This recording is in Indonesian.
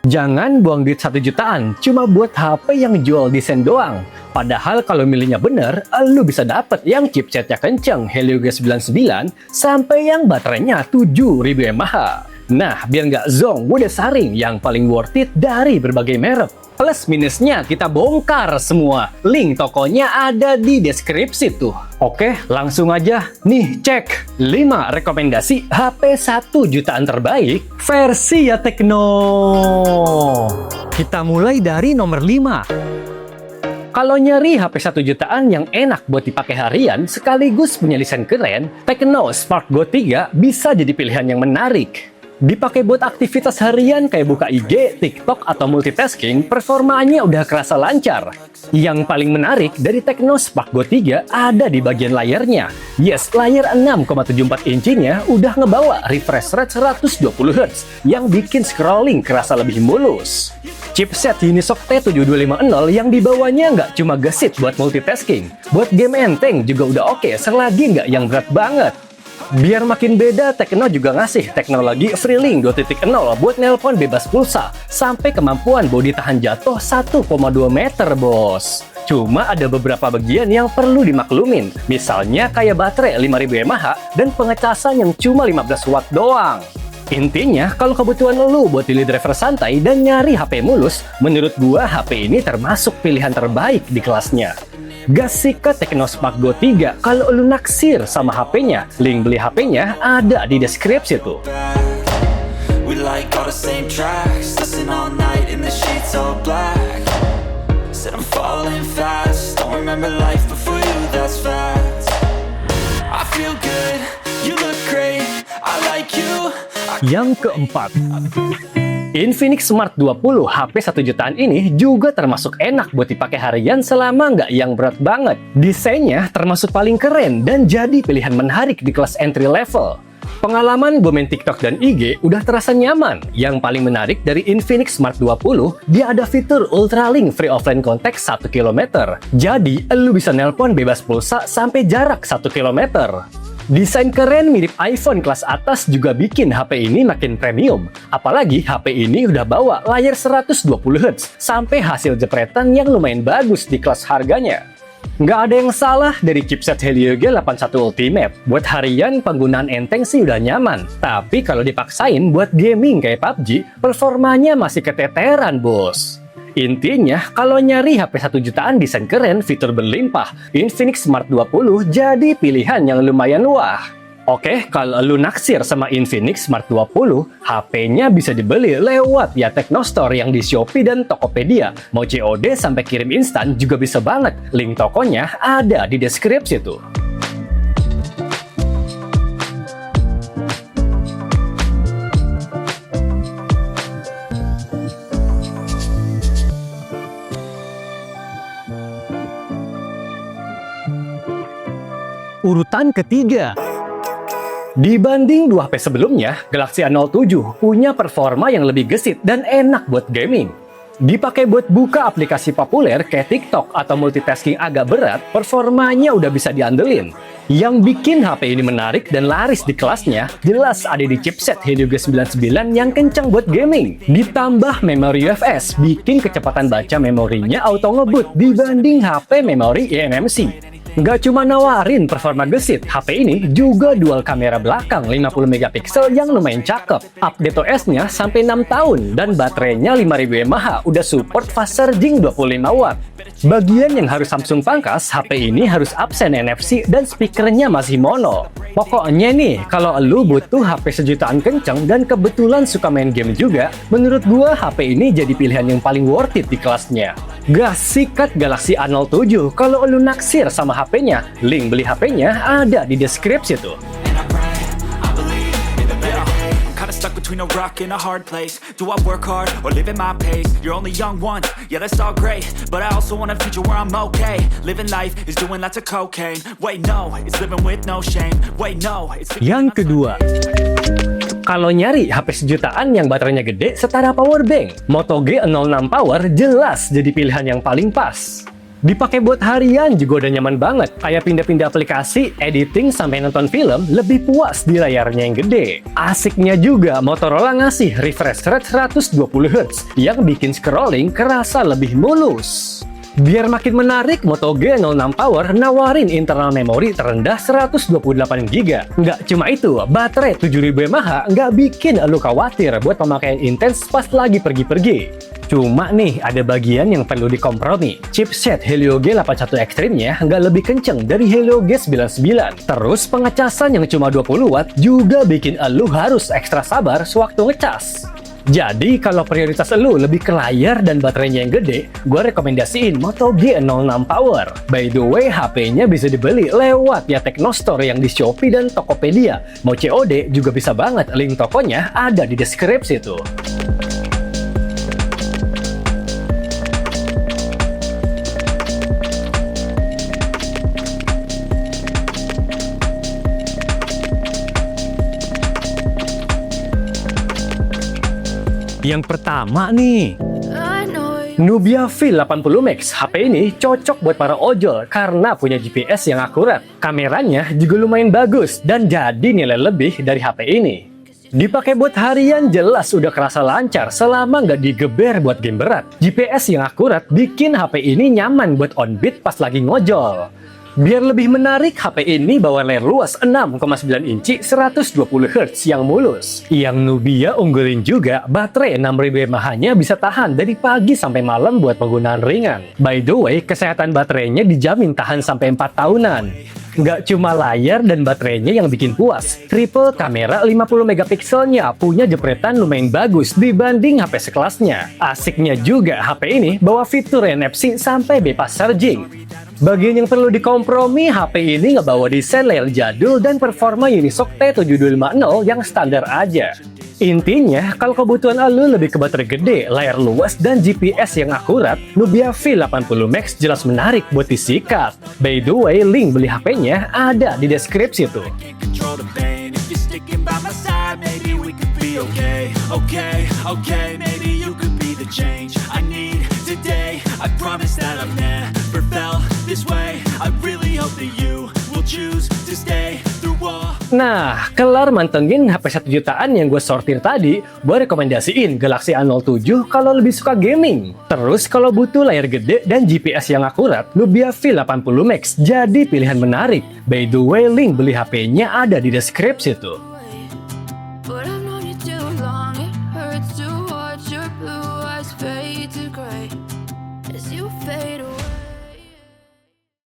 Jangan buang duit 1 jutaan cuma buat HP yang jual desain doang. Padahal kalau milihnya bener, lu bisa dapet yang chipsetnya kenceng Helio G99 sampai yang baterainya 7000 mAh. Nah, biar nggak zonk, gue udah saring yang paling worth it dari berbagai merek. Plus minusnya kita bongkar semua. Link tokonya ada di deskripsi tuh. Oke, langsung aja. Nih, cek 5 rekomendasi HP 1 jutaan terbaik versi ya Tekno. Kita mulai dari nomor 5. Kalau nyari HP 1 jutaan yang enak buat dipakai harian sekaligus punya desain keren, Tekno Spark Go 3 bisa jadi pilihan yang menarik. Dipakai buat aktivitas harian kayak buka IG, TikTok, atau multitasking, performanya udah kerasa lancar. Yang paling menarik dari Tekno Spark Go 3 ada di bagian layarnya. Yes, layar 6,74 inchinya udah ngebawa refresh rate 120Hz yang bikin scrolling kerasa lebih mulus. Chipset Unisoc T7250 yang dibawanya nggak cuma gesit buat multitasking, buat game enteng juga udah oke selagi nggak yang berat banget. Biar makin beda, Tekno juga ngasih teknologi FreeLink 2.0 buat nelpon bebas pulsa sampai kemampuan bodi tahan jatuh 1,2 meter, bos. Cuma ada beberapa bagian yang perlu dimaklumin, misalnya kayak baterai 5000 mAh dan pengecasan yang cuma 15 watt doang. Intinya, kalau kebutuhan lu buat daily driver santai dan nyari HP mulus, menurut gua HP ini termasuk pilihan terbaik di kelasnya. Gas sikat Tekno Spark Go 3 kalau lu naksir sama HP-nya. Link beli HP-nya ada di deskripsi tuh. Yang keempat, Infinix Smart 20 HP 1 jutaan ini juga termasuk enak buat dipakai harian selama nggak yang berat banget. Desainnya termasuk paling keren dan jadi pilihan menarik di kelas entry level. Pengalaman gue main TikTok dan IG udah terasa nyaman. Yang paling menarik dari Infinix Smart 20, dia ada fitur Ultralink Free Offline Contact 1 km. Jadi, lu bisa nelpon bebas pulsa sampai jarak 1 km. Desain keren mirip iPhone kelas atas juga bikin HP ini makin premium. Apalagi HP ini udah bawa layar 120Hz sampai hasil jepretan yang lumayan bagus di kelas harganya. Nggak ada yang salah dari chipset Helio G81 Ultimate. Buat harian penggunaan enteng sih udah nyaman. Tapi kalau dipaksain buat gaming kayak PUBG, performanya masih keteteran, bos. Intinya, kalau nyari HP 1 jutaan desain keren, fitur berlimpah, Infinix Smart 20 jadi pilihan yang lumayan wah. Oke, kalau lu naksir sama Infinix Smart 20, HP-nya bisa dibeli lewat ya Tekno Store yang di Shopee dan Tokopedia. Mau COD sampai kirim instan juga bisa banget. Link tokonya ada di deskripsi tuh. Urutan ketiga. Dibanding 2 HP sebelumnya, Galaxy A07 punya performa yang lebih gesit dan enak buat gaming. Dipakai buat buka aplikasi populer kayak TikTok atau multitasking agak berat, performanya udah bisa diandelin. Yang bikin HP ini menarik dan laris di kelasnya, jelas ada di chipset Helio G99 yang kencang buat gaming. Ditambah memori UFS, bikin kecepatan baca memorinya auto ngebut dibanding HP memori eMMC. Nggak cuma nawarin performa gesit, HP ini juga dual kamera belakang 50MP yang lumayan cakep. Update OS-nya sampai 6 tahun dan baterainya 5000 mAh udah support fast charging 25 watt. Bagian yang harus Samsung pangkas, HP ini harus absen NFC dan speakernya masih mono. Pokoknya nih, kalau lu butuh HP sejutaan kenceng dan kebetulan suka main game juga, menurut gua HP ini jadi pilihan yang paling worth it di kelasnya. Gas sikat Galaxy A07 kalau lu naksir sama HP-nya. Link beli HP-nya ada di deskripsi tuh. Stuck between a rock and a hard place. Do I work hard or live at my pace? You're only young once, yeah that's all great, but I also want a future where I'm okay. Living life is doing lots of cocaine. Wait no, it's living with no shame. Wait no, it's... Yang kedua, kalau nyari HP sejutaan yang baterainya gede setara powerbank, Moto G06 Power jelas jadi pilihan yang paling pas. Dipakai buat harian juga udah nyaman banget. Kayak pindah-pindah aplikasi, editing, sampai nonton film, lebih puas di layarnya yang gede. Asiknya juga, Motorola ngasih refresh rate 120Hz yang bikin scrolling kerasa lebih mulus. Biar makin menarik, Moto G06 Power nawarin internal memori terendah 128GB. Nggak cuma itu, baterai 7000 mAh nggak bikin lu khawatir buat pemakaian intens pas lagi pergi-pergi. Cuma nih, ada bagian yang perlu dikompromi. Chipset Helio G81 Extreme-nya nggak lebih kenceng dari Helio G99. Terus pengecasan yang cuma 20 watt juga bikin elu harus ekstra sabar sewaktu ngecas. Jadi kalau prioritas elu lebih ke layar dan baterainya yang gede, gue rekomendasiin Moto G06 Power. By the way, HP-nya bisa dibeli lewat ya Teknostore yang di Shopee dan Tokopedia. Mau COD juga bisa banget, link tokonya ada di deskripsi tuh. Yang pertama nih, Nubia V80 Max. HP ini cocok buat para ojol karena punya GPS yang akurat. Kameranya juga lumayan bagus dan jadi nilai lebih dari HP ini. Dipakai buat harian jelas udah kerasa lancar selama nggak digeber buat game berat. GPS yang akurat bikin HP ini nyaman buat on beat pas lagi ngojol. Biar lebih menarik, HP ini bawa layar luas 6,9 inci 120Hz yang mulus. Yang Nubia unggulin juga, baterai 6000 mAh-nya bisa tahan dari pagi sampai malam buat penggunaan ringan. By the way, kesehatan baterainya dijamin tahan sampai 4 tahunan. Nggak cuma layar dan baterainya yang bikin puas, triple kamera 50 megapikselnya punya jepretan lumayan bagus dibanding HP sekelasnya. Asiknya juga, HP ini bawa fitur NFC sampai bebas charging. Bagian yang perlu dikompromi, HP ini nggak bawa desain layar jadul dan performa Unisoc T7250 yang standar aja. Intinya, kalau kebutuhan lu lebih ke baterai gede, layar luas, dan GPS yang akurat, Nubia V80 Max jelas menarik buat disikat. By the way, link beli HP-nya ada di deskripsi tuh. Nah, kelar mantengin HP 1 jutaan yang gue sortir tadi, gue rekomendasiin Galaxy A07 kalau lebih suka gaming. Terus kalau butuh layar gede dan GPS yang akurat, Nubia V80 Max jadi pilihan menarik. By the way, link beli HP-nya ada di deskripsi tuh.